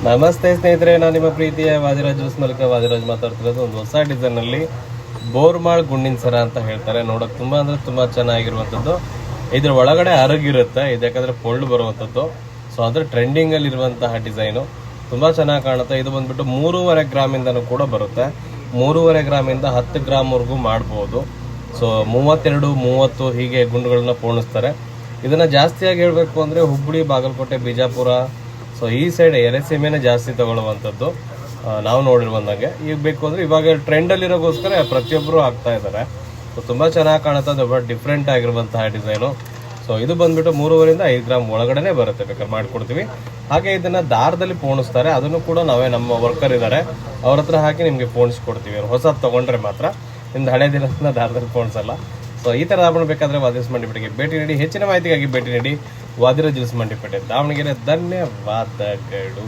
ನಮಸ್ತೆ ಸ್ನೇಹಿತರೆ, ನಾನು ನಿಮ್ಮ ಪ್ರೀತಿಯ ವಾದಿರಾಜ್ ಜ್ಯೂಸ್ ಮೂಲಕ ವಾದಿರಾಜ್ ಮಾತಾಡ್ತಿರೋದು. ಒಂದು ಹೊಸ ಡಿಸೈನ್ ಅಲ್ಲಿ ಬೋರ್ಮಾಳ್ ಗುಂಡಿನ ಸರ ಅಂತ ಹೇಳ್ತಾರೆ. ನೋಡಕ್ ತುಂಬಾ ಅಂದ್ರೆ ತುಂಬಾ ಚೆನ್ನಾಗಿರುವಂತದ್ದು. ಇದ್ರ ಒಳಗಡೆ ಅರಗಿರುತ್ತೆ, ಇದಕ್ಕಾದ್ರೆ ಪೊಳ್ಳು ಬರುವಂತದ್ದು. ಸೊ ಅದ್ರ ಟ್ರೆಂಡಿಂಗ್ ಅಲ್ಲಿ ಇರುವಂತಹ ಡಿಸೈನು ತುಂಬಾ ಚೆನ್ನಾಗಿ ಕಾಣುತ್ತೆ. ಇದು ಬಂದ್ಬಿಟ್ಟು 3.5 ಗ್ರಾಮಿಂದನೂ ಕೂಡ ಬರುತ್ತೆ. 3.5 ಗ್ರಾಮಿಂದ 10 ಗ್ರಾಮ್ ವರೆಗೂ ಮಾಡಬಹುದು. ಸೊ 32, 30 ಹೀಗೆ ಗುಂಡುಗಳನ್ನ ಪೋಣಿಸ್ತಾರೆ. ಇದನ್ನ ಜಾಸ್ತಿಯಾಗಿ ಹೇಳ್ಬೇಕು ಅಂದ್ರೆ ಹುಬ್ಬಳ್ಳಿ, ಬಾಗಲಕೋಟೆ, ಬಿಜಾಪುರ, ಸೊ ಈ ಸೈಡ್ ಎರೆಸೀಮೆನೆ ಜಾಸ್ತಿ ತಗೊಳ್ಳುವಂಥದ್ದು ನಾವು ನೋಡಿರುವಂದಂಗೆ. ಈಗ ಬೇಕು ಅಂದ್ರೆ ಇವಾಗ ಟ್ರೆಂಡ್ ಅಲ್ಲಿರೋಗೋಸ್ಕರ ಪ್ರತಿಯೊಬ್ಬರು ಆಗ್ತಾ ಇದ್ದಾರೆ. ಸೊ ತುಂಬಾ ಚೆನ್ನಾಗಿ ಕಾಣುತ್ತೆ, ಅದು ಡಿಫ್ರೆಂಟ್ ಆಗಿರುವಂತಹ ಡಿಸೈನು. ಸೊ ಇದು ಬಂದ್ಬಿಟ್ಟು 3.5 ರಿಂದ 5 ಗ್ರಾಮ್ ಒಳಗಡೆನೆ ಬರುತ್ತೆ, ಬೇಕಾದ್ರೆ ಮಾಡ್ಕೊಡ್ತೀವಿ. ಹಾಗೆ ಇದನ್ನ ದಾರದಲ್ಲಿ ಪೋಣಿಸ್ತಾರೆ, ಅದನ್ನು ಕೂಡ ನಾವೇ ನಮ್ಮ ವರ್ಕರ್ ಇದ್ದಾರೆ ಅವ್ರ ಹತ್ರ ಹಾಕಿ ನಿಮ್ಗೆ ಪೋಣಿಸ್ಕೊಡ್ತೀವಿ. ಹೊಸದು ತಗೊಂಡ್ರೆ ಮಾತ್ರ, ನಿಮ್ದು ಹಳೆ ದಿನದ ದಾರದಲ್ಲಿ ಪೋಣಿಸಲ್ಲ. ಸೊ ಈ ತರ ದಾವಣ ಬೇಕಾದ್ರೆ ವಾದಿರಾಜ್ ಮಂಡಿಪೇಟೆಗೆ ಭೇಟಿ ನೀಡಿ. ಹೆಚ್ಚಿನ ಮಾಹಿತಿಗಾಗಿ ಭೇಟಿ ನೀಡಿ ವಾದಿರಾಜ್ ಜ್ಯೂಸ್ ಮಂಡಿಪೇಟೆ, ದಾವಣಗೆರೆ. ಧನ್ಯವಾದಗಳು.